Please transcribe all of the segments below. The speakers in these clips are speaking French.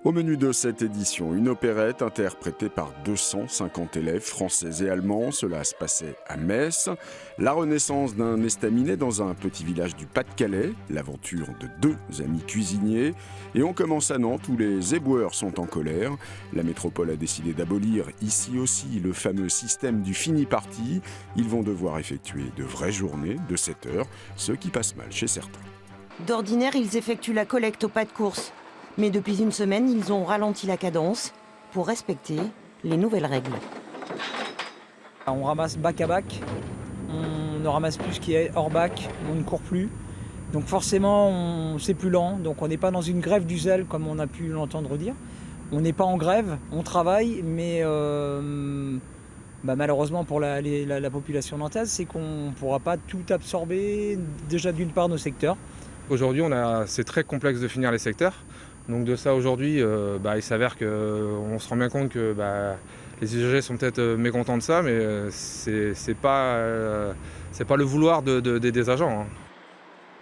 Au menu de cette édition, une opérette interprétée par 250 élèves français et allemands. Cela se passait à Metz. La renaissance d'un estaminet dans un petit village du Pas-de-Calais. L'aventure de deux amis cuisiniers. Et on commence à Nantes où les éboueurs sont en colère. La métropole a décidé d'abolir ici aussi le fameux système du fini-parti. Ils vont devoir effectuer de vraies journées de 7 heures, ce qui passe mal chez certains. D'ordinaire, ils effectuent la collecte au pas de course. Mais depuis une semaine, ils ont ralenti la cadence pour respecter les nouvelles règles. On ramasse bac à bac, on ne ramasse plus ce qui est hors bac, on ne court plus. Donc forcément, c'est plus lent, donc on n'est pas dans une grève du zèle comme on a pu l'entendre dire. On n'est pas en grève, on travaille, mais malheureusement pour la population nantaise, c'est qu'on ne pourra pas tout absorber, déjà d'une part nos secteurs. Aujourd'hui, c'est très complexe de finir les secteurs. Donc de ça aujourd'hui, il s'avère qu'on se rend bien compte que les usagers sont peut-être mécontents de ça, mais c'est pas le vouloir des agents. Hein.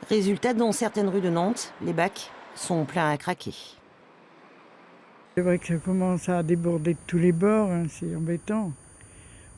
Résultat, dans certaines rues de Nantes, les bacs sont pleins à craquer. C'est vrai que ça commence à déborder de tous les bords, hein, c'est embêtant.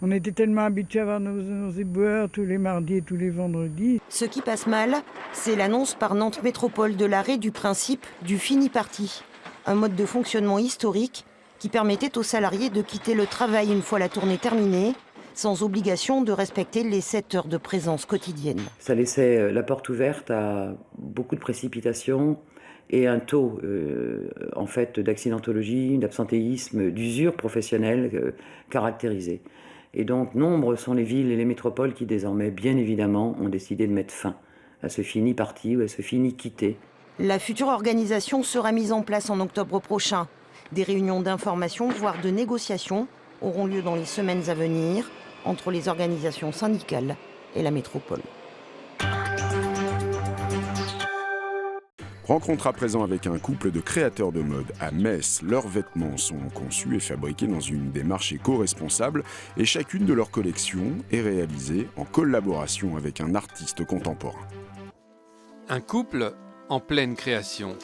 On était tellement habitués à avoir nos éboueurs tous les mardis et tous les vendredis. Ce qui passe mal, c'est l'annonce par Nantes Métropole de l'arrêt du principe du fini-parti. Un mode de fonctionnement historique qui permettait aux salariés de quitter le travail une fois la tournée terminée, sans obligation de respecter les 7 heures de présence quotidienne. Ça laissait la porte ouverte à beaucoup de précipitations et un taux d'accidentologie, d'absentéisme, d'usure professionnelle caractérisé. Et donc, nombreux sont les villes et les métropoles qui, désormais, bien évidemment, ont décidé de mettre fin à ce fini-parti ou à ce fini-quitté. La future organisation sera mise en place en octobre prochain. Des réunions d'information, voire de négociation, auront lieu dans les semaines à venir entre les organisations syndicales et la métropole. Rencontre à présent avec un couple de créateurs de mode à Metz. Leurs vêtements sont conçus et fabriqués dans une démarche éco-responsable et chacune de leurs collections est réalisée en collaboration avec un artiste contemporain. Un couple en pleine création.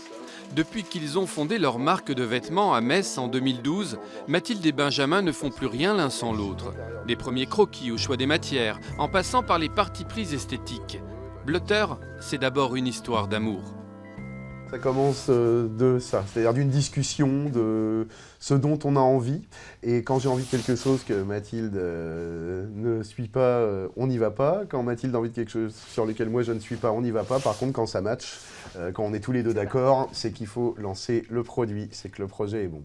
Depuis qu'ils ont fondé leur marque de vêtements à Metz en 2012, Mathilde et Benjamin ne font plus rien l'un sans l'autre. Des premiers croquis au choix des matières, en passant par les partis pris esthétiques. Blutter, c'est d'abord une histoire d'amour. Ça commence de ça, c'est-à-dire d'une discussion de ce dont on a envie. Et quand j'ai envie de quelque chose que Mathilde ne suit pas, on n'y va pas. Quand Mathilde a envie de quelque chose sur lequel moi je ne suis pas, on n'y va pas. Par contre, quand ça match, quand on est tous les deux d'accord, c'est qu'il faut lancer le produit, c'est que le projet est bon.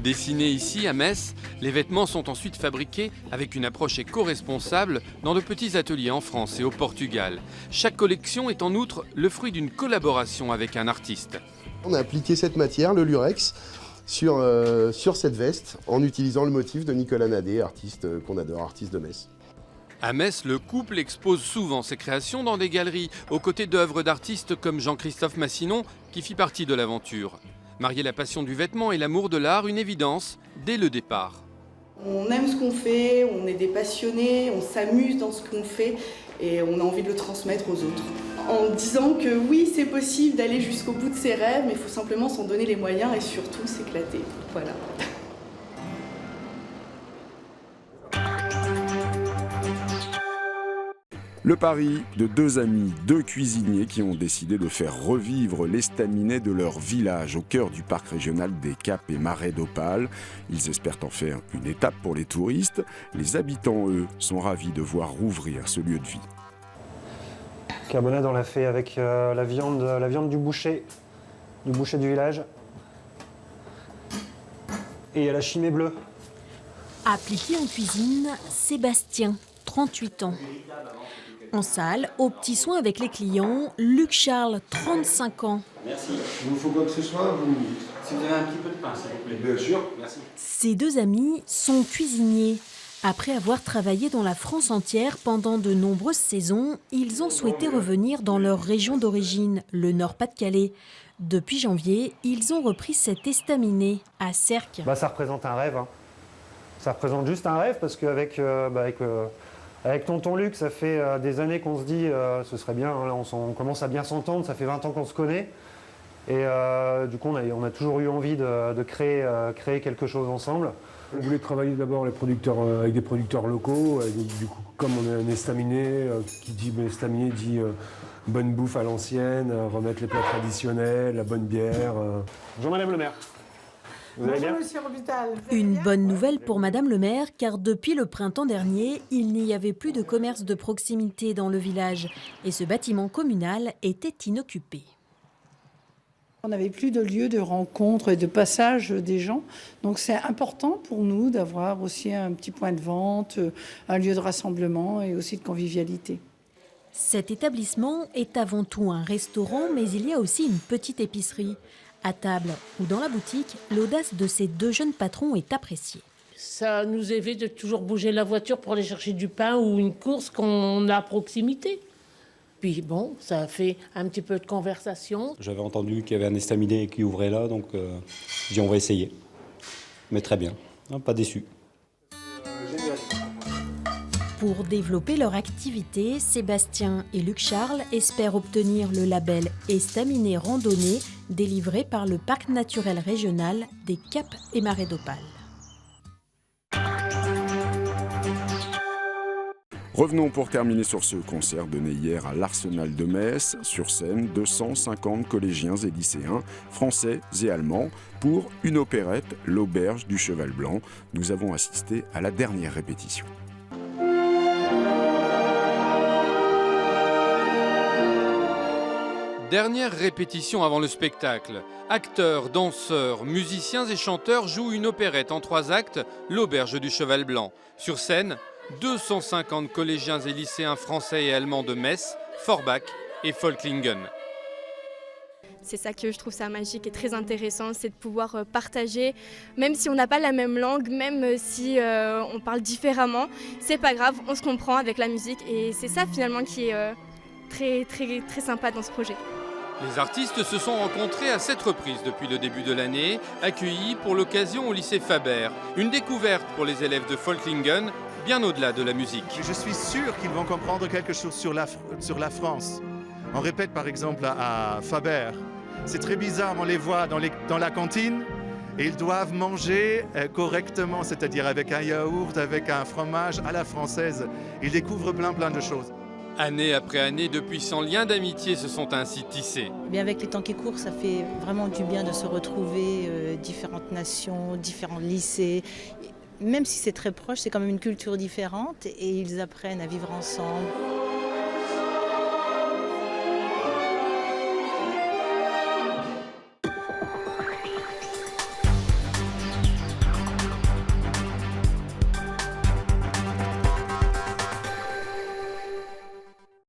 Dessinés ici à Metz, les vêtements sont ensuite fabriqués avec une approche éco-responsable dans de petits ateliers en France et au Portugal. Chaque collection est en outre le fruit d'une collaboration avec un artiste. On a appliqué cette matière, le lurex, sur cette veste en utilisant le motif de Nicolas Nadet, artiste qu'on adore, artiste de Metz. À Metz, le couple expose souvent ses créations dans des galeries, aux côtés d'œuvres d'artistes comme Jean-Christophe Massinon, qui fit partie de l'aventure. Marier la passion du vêtement et l'amour de l'art, une évidence dès le départ. On aime ce qu'on fait, on est des passionnés, on s'amuse dans ce qu'on fait et on a envie de le transmettre aux autres. En disant que oui, c'est possible d'aller jusqu'au bout de ses rêves, mais il faut simplement s'en donner les moyens et surtout s'éclater. Voilà. Le pari de deux amis, deux cuisiniers qui ont décidé de faire revivre l'estaminet de leur village au cœur du parc régional des Caps et Marais d'Opale. Ils espèrent en faire une étape pour les touristes. Les habitants, eux, sont ravis de voir rouvrir ce lieu de vie. Carbonade, on l'a fait avec la viande du boucher du village. Et la chimée bleue. Appliqué en cuisine, Sébastien, 38 ans. En salle, aux petits soins avec les clients, Luc Charles, 35 ans. Merci. Il vous faut quoi que ce soit, si vous avez un petit peu de pain, s'il vous plaît. Bien sûr. Merci. Ces deux amis sont cuisiniers. Après avoir travaillé dans la France entière pendant de nombreuses saisons, ils ont souhaité revenir dans leur région d'origine, le Nord-Pas-de-Calais. Depuis janvier, ils ont repris cet estaminet à Sercq. Ça représente un rêve. Hein. Ça représente juste un rêve parce qu'avec avec tonton Luc, ça fait des années qu'on se dit ce serait bien, hein, là, on commence à bien s'entendre, ça fait 20 ans qu'on se connaît. Et du coup, on a toujours eu envie de créer quelque chose ensemble. On voulait travailler d'abord avec des producteurs locaux. Du coup, comme on est un estaminet, qui dit estaminet dit bonne bouffe à l'ancienne, remettre les plats traditionnels, la bonne bière. Bonjour Madame le maire. Vous allez bien ? Monsieur Orbital. Une bonne nouvelle pour Madame le maire, car depuis le printemps dernier, il n'y avait plus de commerce de proximité dans le village et ce bâtiment communal était inoccupé. On n'avait plus de lieu de rencontre et de passage des gens. Donc c'est important pour nous d'avoir aussi un petit point de vente, un lieu de rassemblement et aussi de convivialité. Cet établissement est avant tout un restaurant, mais il y a aussi une petite épicerie. À table ou dans la boutique, l'audace de ces deux jeunes patrons est appréciée. Ça nous évite de toujours bouger la voiture pour aller chercher du pain ou une course qu'on a à proximité. Puis bon, ça fait un petit peu de conversation. J'avais entendu qu'il y avait un estaminet qui ouvrait là, donc j'ai dit on va essayer. Mais très bien, pas déçu. Pour développer leur activité, Sébastien et Luc Charles espèrent obtenir le label Estaminet Randonnée délivré par le Parc naturel régional des Caps et Marais d'Opale. Revenons pour terminer sur ce concert donné hier à l'Arsenal de Metz. Sur scène, 250 collégiens et lycéens, français et allemands, pour une opérette, L'Auberge du Cheval Blanc. Nous avons assisté à la dernière répétition. Dernière répétition avant le spectacle. Acteurs, danseurs, musiciens et chanteurs jouent une opérette en 3 actes, L'Auberge du Cheval Blanc. Sur scène, 250 collégiens et lycéens français et allemands de Metz, Forbach et Volklingen. C'est ça que je trouve ça magique et très intéressant, c'est de pouvoir partager, même si on n'a pas la même langue, même si on parle différemment, c'est pas grave, on se comprend avec la musique et c'est ça finalement qui est très sympa dans ce projet. Les artistes se sont rencontrés à 7 reprises depuis le début de l'année, accueillis pour l'occasion au lycée Faber. Une découverte pour les élèves de Volklingen, bien au-delà de la musique. Je suis sûr qu'ils vont comprendre quelque chose sur la France. On répète par exemple à Faber. C'est très bizarre, on les voit dans la cantine et ils doivent manger correctement, c'est-à-dire avec un yaourt, avec un fromage à la française. Ils découvrent plein de choses. Année après année, de puissants liens d'amitié se sont ainsi tissés. Bien, avec les temps qui courent, ça fait vraiment du bien de se retrouver, différentes nations, différents lycées. Même si c'est très proche, c'est quand même une culture différente et ils apprennent à vivre ensemble.